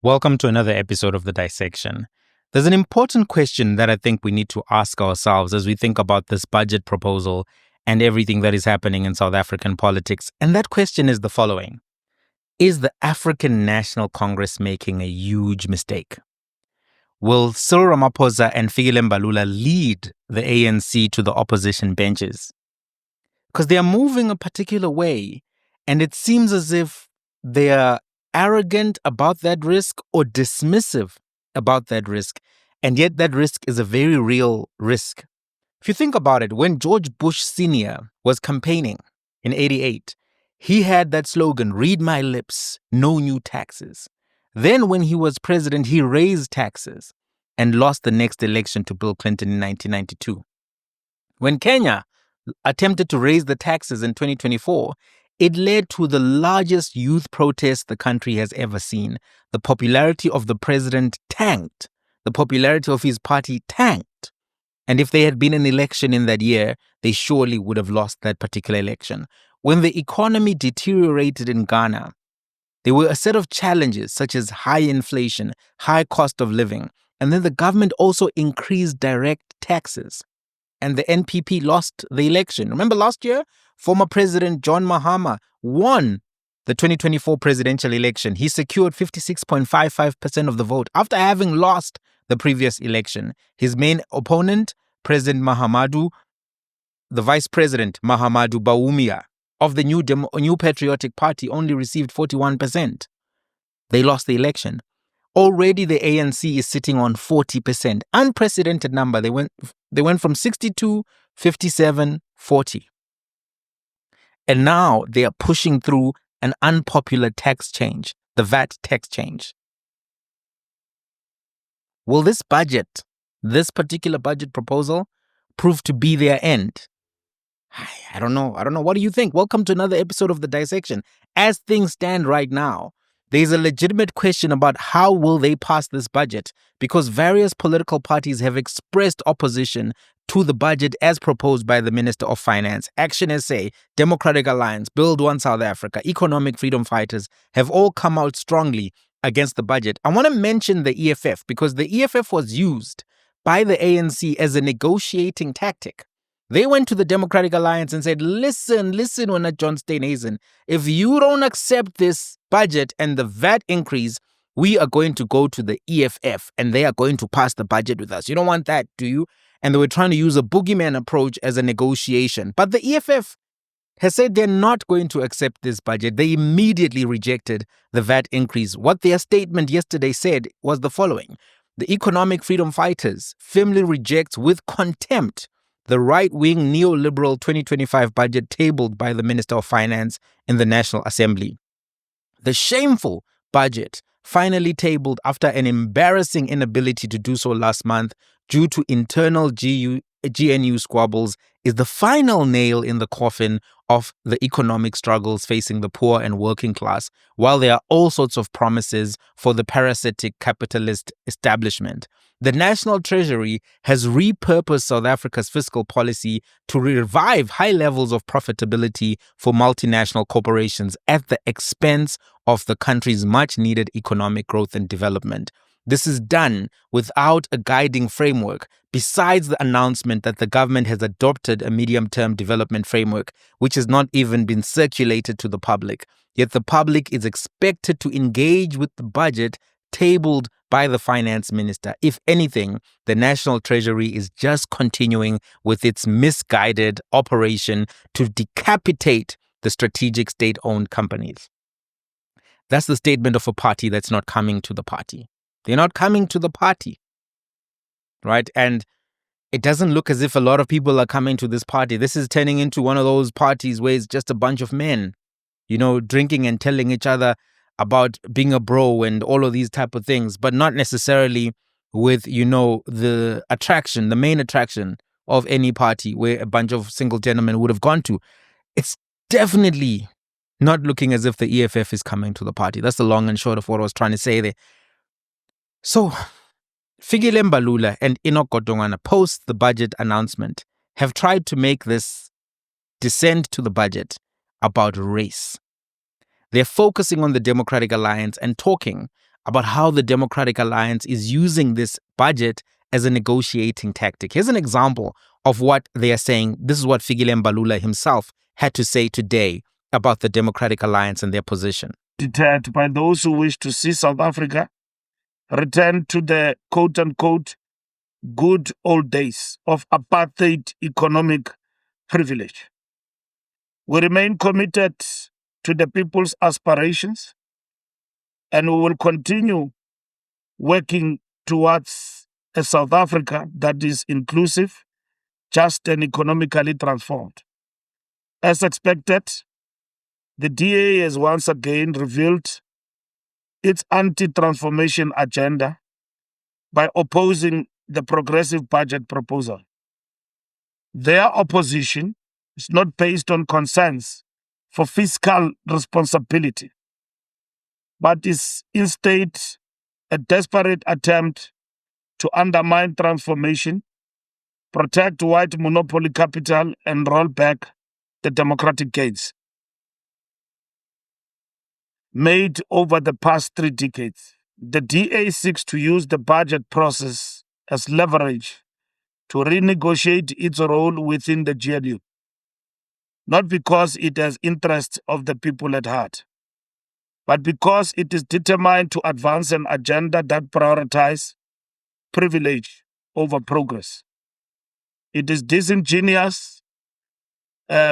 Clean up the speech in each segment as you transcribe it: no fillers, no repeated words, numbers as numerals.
Welcome to another episode of The Dissection. There's an important question that I think we need to ask ourselves as we think about this budget proposal and everything that is happening in South African politics. And that question is the following. Is the African National Congress making a huge mistake? Will Cyril Ramaphosa and Fikile Mbalula lead the ANC to the opposition benches? Because they are moving a particular way, and it seems as if they are arrogant about that risk or dismissive about that risk. And yet that risk is a very real risk. If you think about it, when George Bush Sr. was campaigning in 88, he had that slogan, "Read my lips, no new taxes." Then when he was president, he raised taxes and lost the next election to Bill Clinton in 1992. When Kenya attempted to raise the taxes in 2024, it led to the largest youth protest the country has ever seen. The popularity of the president tanked. The popularity of his party tanked. And if there had been an election in that year, they surely would have lost that particular election. When the economy deteriorated in Ghana, there were a set of challenges such as high inflation, high cost of living, and then the government also increased direct taxes. And the NPP lost the election. Remember last year, former President John Mahama won the 2024 presidential election. He secured 56.55% of the vote after having lost the previous election. His main opponent, President Mahamudu, the Vice President Mahamudu Bawumia of the New Patriotic Party, only received 41%. They lost the election. Already the ANC is sitting on 40%. Unprecedented number. They went from 62, 57, 40. And now they are pushing through an unpopular tax change, the VAT tax change. Will this budget, this particular budget proposal, prove to be their end? I don't know. What do you think? Welcome to another episode of The Dissection. As things stand right now, there's a legitimate question about how will they pass this budget, because various political parties have expressed opposition to the budget as proposed by the Minister of Finance. Action SA, Democratic Alliance, Build One South Africa, Economic Freedom Fighters have all come out strongly against the budget. I want to mention the EFF because the EFF was used by the ANC as a negotiating tactic. They went to the Democratic Alliance and said, listen, we're not John Steenhuisen. If you don't accept this budget and the VAT increase, we are going to go to the EFF and they are going to pass the budget with us. You don't want that, do you? And they were trying to use a boogeyman approach as a negotiation. But the EFF has said they're not going to accept this budget. They immediately rejected the VAT increase. What their statement yesterday said was the following. The Economic Freedom Fighters firmly rejects with contempt the right-wing neoliberal 2025 budget tabled by the Minister of Finance in the National Assembly. The shameful budget finally tabled after an embarrassing inability to do so last month due to internal GNU squabbles is the final nail in the coffin of the economic struggles facing the poor and working class, while there are all sorts of promises for the parasitic capitalist establishment. The National Treasury has repurposed South Africa's fiscal policy to revive high levels of profitability for multinational corporations at the expense of the country's much-needed economic growth and development. This is done without a guiding framework, besides the announcement that the government has adopted a medium-term development framework, which has not even been circulated to the public. Yet the public is expected to engage with the budget tabled by the finance minister. If anything, the National Treasury is just continuing with its misguided operation to decapitate the strategic state-owned companies. That's the statement of a party that's not coming to the party. They're not coming to the party, right? And it doesn't look as if a lot of people are coming to this party. This is turning into one of those parties where it's just a bunch of men, drinking and telling each other about being a bro and all of these type of things, but not necessarily with, the attraction, the main attraction of any party where a bunch of single gentlemen would have gone to. It's definitely not looking as if the EFF is coming to the party. That's the long and short of what I was trying to say there. So, Fikile Mbalula and Enoch Godongwana, post the budget announcement, have tried to make this descent to the budget about race. They're focusing on the Democratic Alliance and talking about how the Democratic Alliance is using this budget as a negotiating tactic. Here's an example of what they are saying. This is what Fikile Mbalula himself had to say today about the Democratic Alliance and their position. Deterred by those who wish to see South Africa return to the quote-unquote good old days of apartheid economic privilege. We remain committed to the people's aspirations, and we will continue working towards a South Africa that is inclusive, just, and economically transformed. As expected, the DA has once again revealed its anti-transformation agenda by opposing the progressive budget proposal. Their opposition is not based on concerns for fiscal responsibility, but is instead a desperate attempt to undermine transformation, protect white monopoly capital, and roll back the democratic gains made over the past 3 decades. The DA seeks to use the budget process as leverage to renegotiate its role within the GLU, not because it has interests of the people at heart, but because it is determined to advance an agenda that prioritizes privilege over progress. It is disingenuous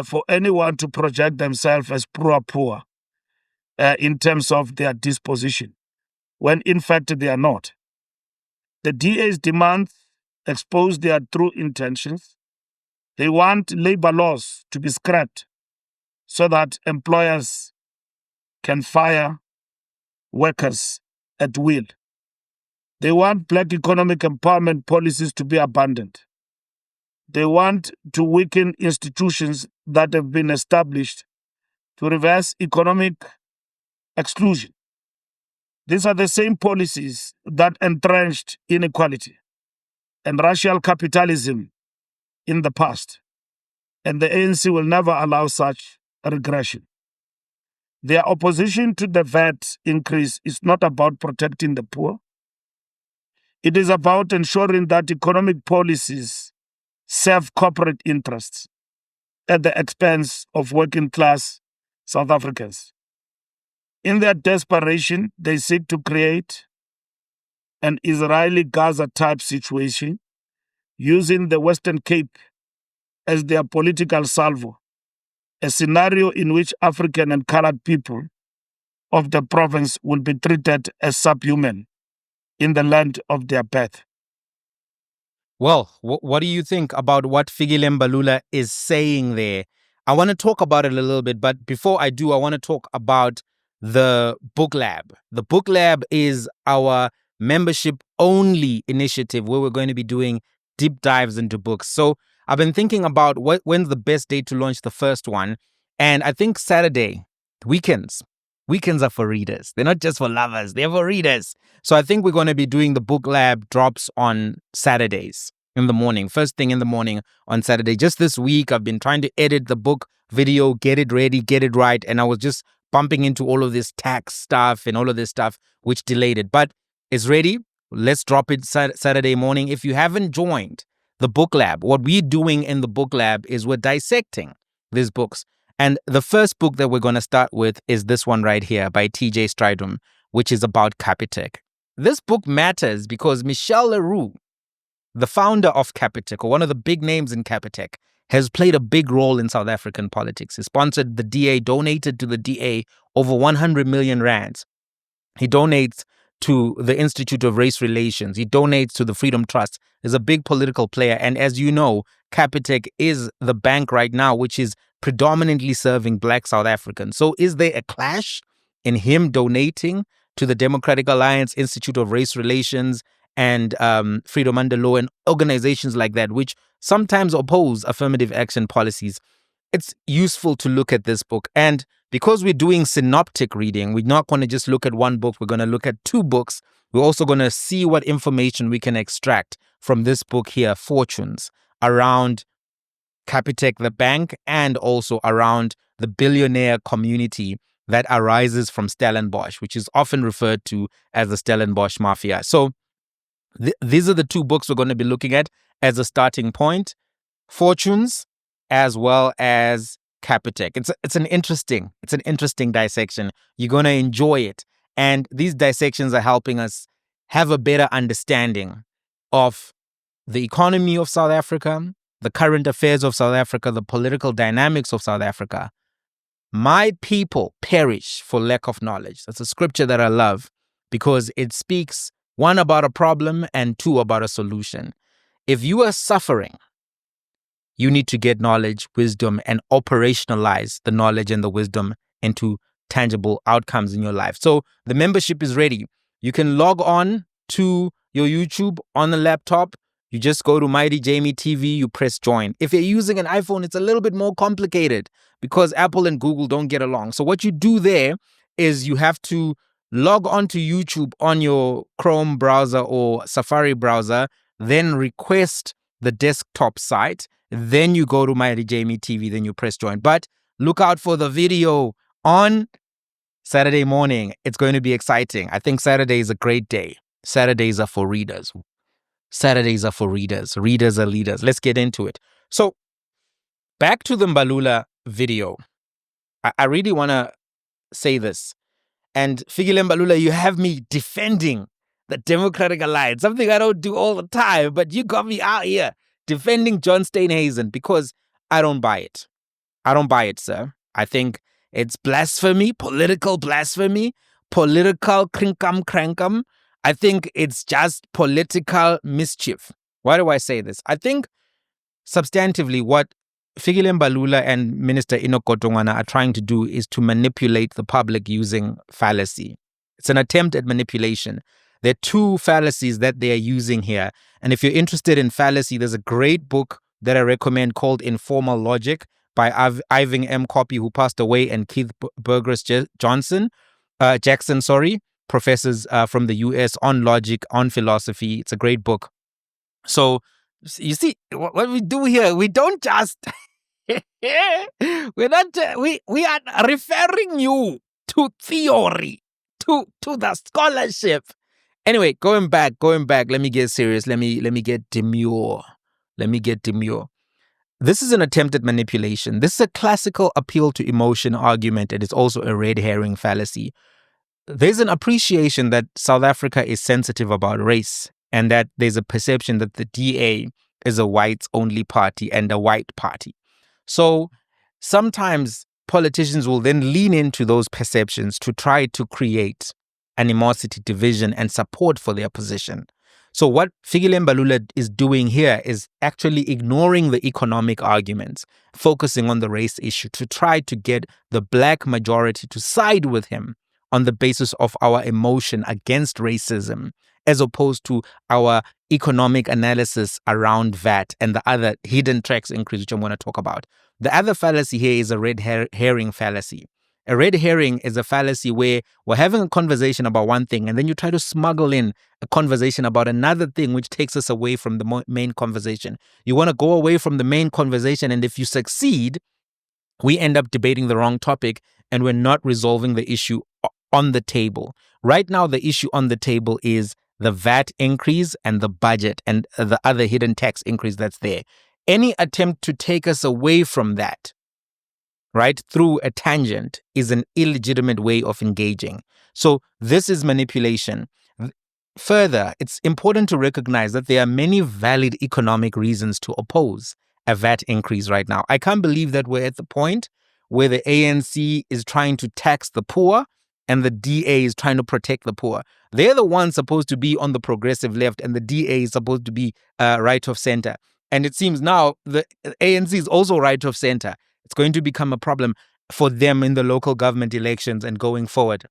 for anyone to project themselves as poor in terms of their disposition, when in fact they are not. The DA's demands expose their true intentions. They want labor laws to be scrapped so that employers can fire workers at will. They want black economic empowerment policies to be abandoned. They want to weaken institutions that have been established to reverse economic exclusion. These are the same policies that entrenched inequality and racial capitalism in the past, and the ANC will never allow such a regression. Their opposition to the VAT increase is not about protecting the poor. It is about ensuring that economic policies serve corporate interests at the expense of working class South Africans. In their desperation, they seek to create an Israeli Gaza type situation using the Western Cape as their political salvo, a scenario in which African and colored people of the province will be treated as subhuman in the land of their birth. Well, what do you think about what Fikile Mbalula is saying there? I want to talk about it a little bit, but before I do, I want to talk about the Book Lab. The Book Lab is our membership-only initiative where we're going to be doing deep dives into books. So I've been thinking about when's the best day to launch the first one, and I think Saturday, weekends. Weekends are for readers. They're not just for lovers, they're for readers. So I think we're going to be doing the Book Lab drops on Saturdays in the morning, first thing in the morning on Saturday. Just this week, I've been trying to edit the book video, get it ready, get it right. And I was just bumping into all of this tax stuff and all of this stuff, which delayed it. But it's ready. Let's drop it Saturday morning. If you haven't joined the Book Lab, what we're doing in the Book Lab is we're dissecting these books. And the first book that we're going to start with is this one right here by T.J. Stridham, which is about Capitec. This book matters because Michel Leroux, the founder of Capitec, or one of the big names in Capitec, has played a big role in South African politics. He sponsored the DA, donated to the DA over 100 million rands. He donates to the Institute of Race Relations. He donates to the Freedom Trust. He's a big political player. And as you know, Capitec is the bank right now, which is predominantly serving black South Africans. So is there a clash in him donating to the Democratic Alliance, Institute of Race Relations, and Freedom Under Law, and organizations like that, which sometimes oppose affirmative action policies? It's useful to look at this book. And because we're doing synoptic reading, we're not going to just look at one book. We're going to look at 2 books. We're also going to see what information we can extract from this book here, Fortunes, around Capitec, the bank, and also around the billionaire community that arises from Stellenbosch, which is often referred to as the Stellenbosch Mafia. So these are the two books we're going to be looking at as a starting point: Fortunes as well as Capitec. It's an interesting dissection. You're going to enjoy it. And these dissections are helping us have a better understanding of the economy of South Africa, the current affairs of South Africa, the political dynamics of South Africa. My people perish for lack of knowledge. That's a scripture that I love because it speaks, one, about a problem, and two, about a solution. If you are suffering, you need to get knowledge, wisdom, and operationalize the knowledge and the wisdom into tangible outcomes in your life. So the membership is ready. You can log on to your YouTube on the laptop. You just go to Mighty Jamie TV, you press join. If you're using an iPhone, it's a little bit more complicated because Apple and Google don't get along. So what you do there is you have to log on to YouTube on your Chrome browser or Safari browser, then request the desktop site. Then you go to Mighty Jamie TV, then you press join. But look out for the video on Saturday morning. It's going to be exciting. I think Saturday is a great day. Saturdays are for readers. Saturdays are for readers. Readers are leaders. Let's get into it. So back to the Mbalula video. I really want to say this. And Fikile Mbalula, you have me defending the Democratic Alliance, something I don't do all the time, but you got me out here defending John Steenhuisen because I don't buy it. I don't buy it, sir. I think it's blasphemy, political krinkum crankum. I think it's just political mischief. Why do I say this? I think substantively what Fikile Mbalula and Minister Enoch Godongwana are trying to do is to manipulate the public using fallacy. It's an attempt at manipulation. There are two fallacies that they are using here. And if you're interested in fallacy, there's a great book that I recommend called Informal Logic by Ivan M. Copy, who passed away, and Keith Burgess Jackson, professors from the US on logic, on philosophy. It's a great book. So you see, what we do here, we don't just... we are referring you to theory, to the scholarship. Anyway, going back, let me get serious. Let me get demure. This is an attempt at manipulation. This is a classical appeal to emotion argument, and it's also a red herring fallacy. There's an appreciation that South Africa is sensitive about race, and that there's a perception that the DA is a whites-only party and a white party. So sometimes politicians will then lean into those perceptions to try to create animosity, division, and support for their position. So what Fikile Mbalula is doing here is actually ignoring the economic arguments, focusing on the race issue to try to get the black majority to side with him on the basis of our emotion against racism, as opposed to our economic analysis around VAT and the other hidden tax increase, which I'm going to talk about. The other fallacy here is a red herring fallacy. A red herring is a fallacy where we're having a conversation about one thing and then you try to smuggle in a conversation about another thing which takes us away from the main conversation. You want to go away from the main conversation, and if you succeed, we end up debating the wrong topic and we're not resolving the issue on the table. Right now, the issue on the table is the VAT increase and the budget and the other hidden tax increase that's there. Any attempt to take us away from that, right, through a tangent is an illegitimate way of engaging. So this is manipulation. Further, it's important to recognize that there are many valid economic reasons to oppose a VAT increase right now. I can't believe that we're at the point where the ANC is trying to tax the poor and the DA is trying to protect the poor. They're the ones supposed to be on the progressive left, and the DA is supposed to be right of center. And it seems now the ANC is also right of center. It's going to become a problem for them in the local government elections and going forward.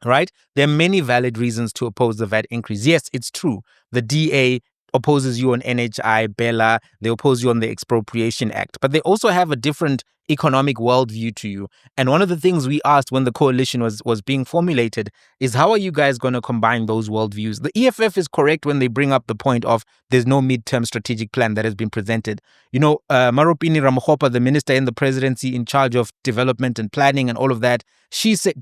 Right? There are many valid reasons to oppose the VAT increase. Yes, it's true. The DA opposes you on NHI, Bella, they oppose you on the Expropriation Act, but they also have a different economic worldview to you. And one of the things we asked when the coalition was being formulated is, how are you guys going to combine those worldviews? The EFF is correct when they bring up the point of there's no midterm strategic plan that has been presented. Maropini Ramaphosa, the minister in the presidency in charge of development and planning and all of that, she said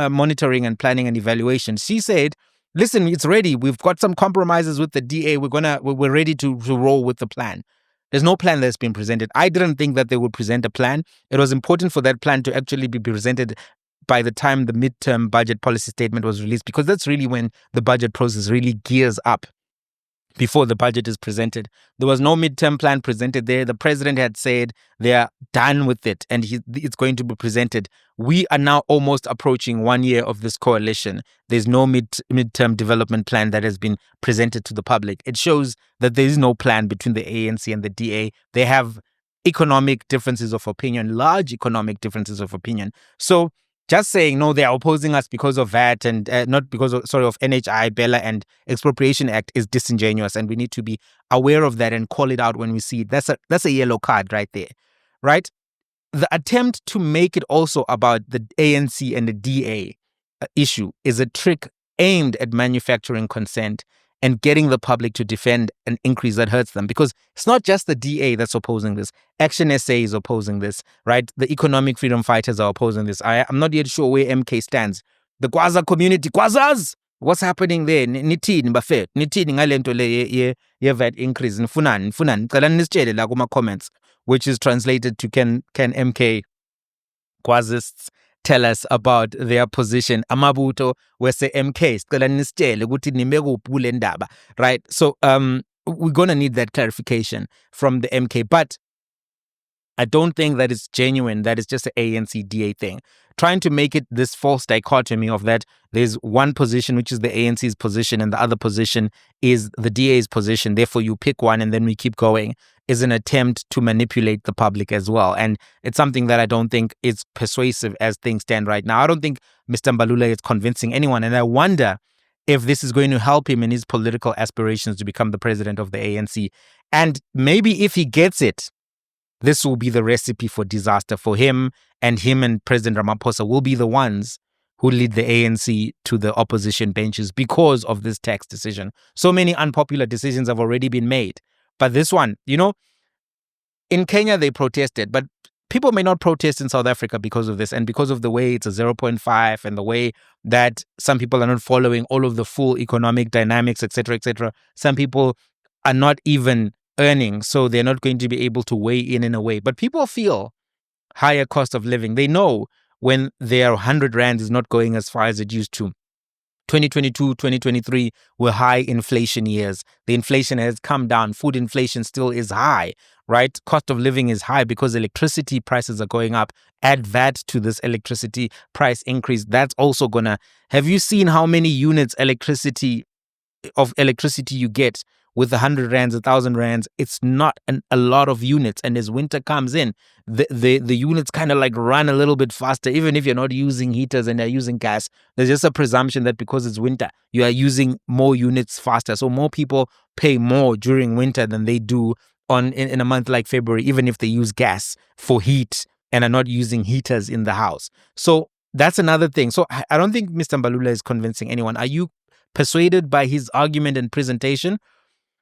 monitoring and planning and evaluation. She said, listen, it's ready. We've got some compromises with the DA. We're ready to roll with the plan. There's no plan that's been presented. I didn't think that they would present a plan. It was important for that plan to actually be presented by the time the midterm budget policy statement was released, because that's really when the budget process really gears up. Before the budget is presented, there was no midterm plan presented there. The president had said they are done with it and it's going to be presented. We are now almost approaching 1 year of this coalition. There's no midterm development plan that has been presented to the public. It shows that there is no plan between the ANC and the DA. They have economic differences of opinion, large economic differences of opinion. So just saying, no, they are opposing us because of that and not because of NHI, Bella, and Expropriation Act is disingenuous. And we need to be aware of that and call it out when we see it. That's a yellow card right there, right? The attempt to make it also about the ANC and the DA issue is a trick aimed at manufacturing consent and getting the public to defend an increase that hurts them. Because it's not just the DA that's opposing this. Action SA is opposing this, right? The economic freedom fighters are opposing this. I'm not yet sure where MK stands. The Gwaza community, Gwazas! What's happening there? Nithini bafethu? Nithini ngale nto le ye-VAT increase? Nifunani? Cela nisitshele la kuma comments, which is translated to can MK Gwazists tell us about their position. Amabuto wese MK sicela nisitshele ukuthi nime kuphi kule ndaba, right? So we're going to need that clarification from the MK, but I don't think that it's genuine, that it's just an ANC DA thing. Trying to make it this false dichotomy of that there's one position, which is the ANC's position, and the other position is the DA's position. Therefore, you pick one and then we keep going, is an attempt to manipulate the public as well. And it's something that I don't think is persuasive as things stand right now. I don't think Mr. Mbalula is convincing anyone. And I wonder if this is going to help him in his political aspirations to become the president of the ANC. And maybe if he gets it, this will be the recipe for disaster for him and President Ramaphosa will be the ones who lead the ANC to the opposition benches because of this tax decision. So many unpopular decisions have already been made. But this one, in Kenya, they protested, but people may not protest in South Africa because of this and because of the way it's a 0.5 and the way that some people are not following all of the full economic dynamics, etc., etc. Some people are not even earning, so they're not going to be able to weigh in a way. But people feel higher cost of living. They know when their 100 rand is not going as far as it used to. 2022, 2023 were high inflation years. The inflation has come down. Food inflation still is high, right? Cost of living is high because electricity prices are going up. Add VAT to this electricity price increase. That's also gonna... Have you seen how many units electricity you get with 100 rands, 1,000 rands? It's not a lot of units. And as winter comes in, the units kind of like run a little bit faster. Even if you're not using heaters and you're using gas, there's just a presumption that because it's winter, you are using more units faster. So more people pay more during winter than they do in a month like February, even if they use gas for heat and are not using heaters in the house. So that's another thing. So I don't think Mr. Mbalula is convincing anyone. Are you persuaded by his argument and presentation?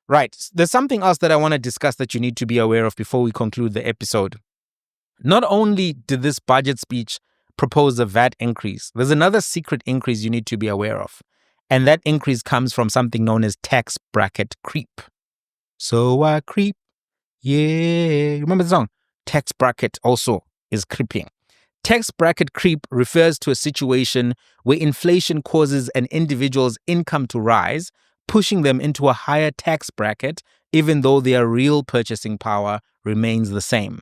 Right. There's something else that I want to discuss that you need to be aware of before we conclude the episode. Not only did this budget speech propose a VAT increase, there's another secret increase you need to be aware of. And that increase comes from something known as tax bracket creep. So I creep. Yeah. Remember the song? Tax bracket also is creeping. Tax bracket creep refers to a situation where inflation causes an individual's income to rise, pushing them into a higher tax bracket, even though their real purchasing power remains the same,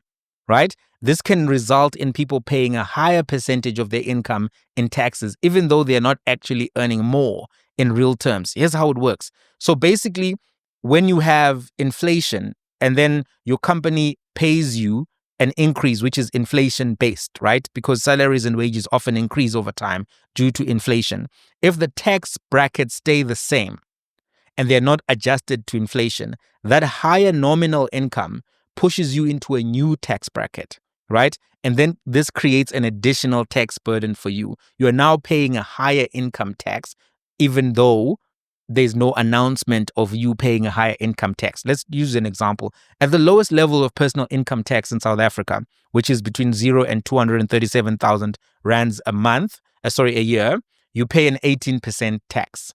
right? This can result in people paying a higher percentage of their income in taxes, even though they're not actually earning more in real terms. Here's how it works. So basically, when you have inflation and then your company pays you an increase, which is inflation-based, right? Because salaries and wages often increase over time due to inflation. If the tax brackets stay the same, and they're not adjusted to inflation, that higher nominal income pushes you into a new tax bracket, right? And then this creates an additional tax burden for you. You are now paying a higher income tax, even though there's no announcement of you paying a higher income tax. Let's use an example. At the lowest level of personal income tax in South Africa, which is between 0 and 237,000 rands a year, you pay an 18% tax,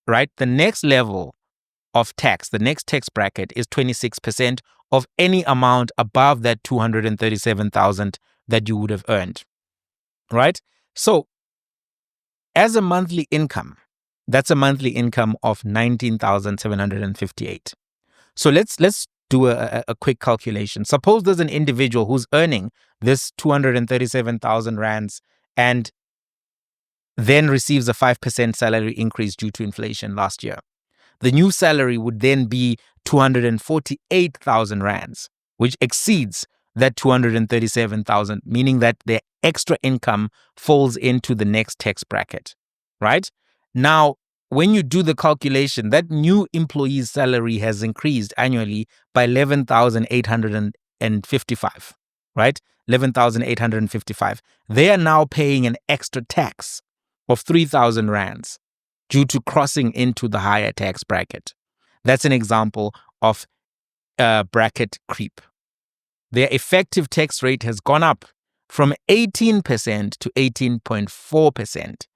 right? The next level of tax, the next tax bracket is 26% of any amount above that 237,000 that you would have earned, right? So as a monthly income, that's a monthly income of 19,758. So let's do a quick calculation. Suppose there's an individual who's earning this 237,000 rands and then receives a 5% salary increase due to inflation last year. The new salary would then be 248,000 rands, which exceeds that 237,000, meaning that their extra income falls into the next tax bracket, right? Now, when you do the calculation, that new employee's salary has increased annually by 11,855, right? 11,855. They are now paying an extra tax of 3,000 rands due to crossing into the higher tax bracket. That's an example of bracket creep. Their effective tax rate has gone up from 18% to 18.4%.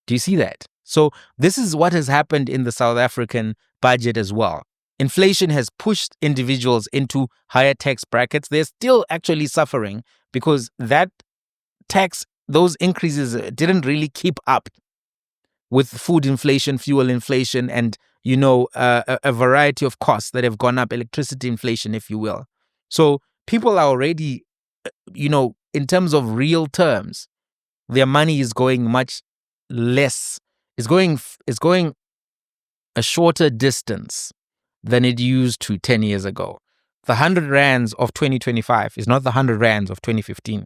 Do you see that? So this is what has happened in the South African budget as well. Inflation has pushed individuals into higher tax brackets. They're still actually suffering because that tax, those increases didn't really keep up with food inflation, fuel inflation, and, a variety of costs that have gone up, electricity inflation, if you will. So people are already, in terms of real terms, their money is going much less. It's going a shorter distance than it used to 10 years ago. The 100 rands of 2025 is not the 100 rands of 2015,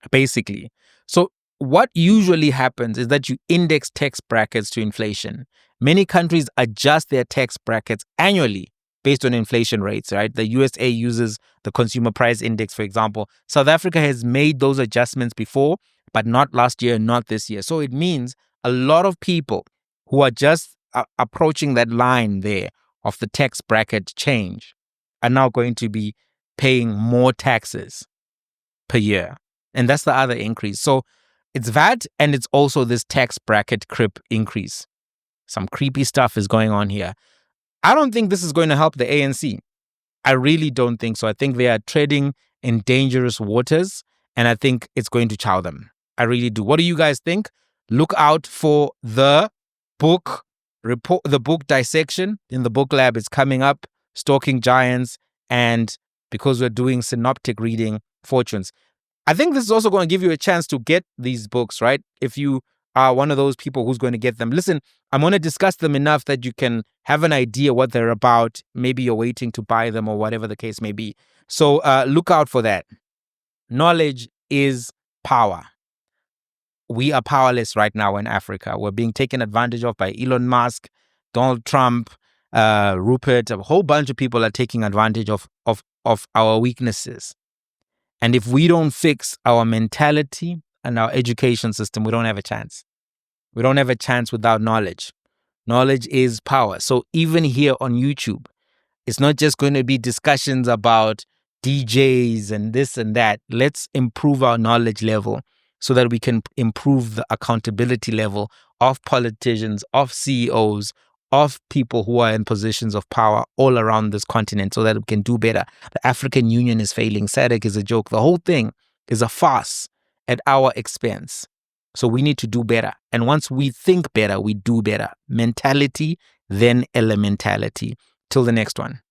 basically. So what usually happens is that you index tax brackets to inflation. Many countries adjust their tax brackets annually based on inflation rates, right? The USA uses the Consumer Price Index, for example. South Africa has made those adjustments before, but not last year, not this year. So it means a lot of people who are just approaching that line there of the tax bracket change are now going to be paying more taxes per year. And that's the other increase. So it's VAT and it's also this tax bracket creep increase. Some creepy stuff is going on here. I don't think this is going to help the ANC. I really don't think so. I think they are treading in dangerous waters, and I think it's going to chow them. I really do. What do you guys think? Look out for the book report, the book dissection in the book lab. It's coming up, Stalking Giants, and because we're doing synoptic reading, Fortunes. I think this is also going to give you a chance to get these books, right? If you are one of those people who's going to get them. Listen, I'm going to discuss them enough that you can have an idea what they're about. Maybe you're waiting to buy them or whatever the case may be. So look out for that. Knowledge is power. We are powerless right now in Africa. We're being taken advantage of by Elon Musk, Donald Trump, Rupert. A whole bunch of people are taking advantage of our weaknesses. And if we don't fix our mentality and our education system, we don't have a chance. We don't have a chance without knowledge. Knowledge is power. So even here on YouTube, it's not just going to be discussions about DJs and this and that. Let's improve our knowledge level so that we can improve the accountability level of politicians, of CEOs, of people who are in positions of power all around this continent so that we can do better. The African Union is failing. SADC is a joke. The whole thing is a farce at our expense. So we need to do better. And once we think better, we do better. Mentality, then elementality. Till the next one.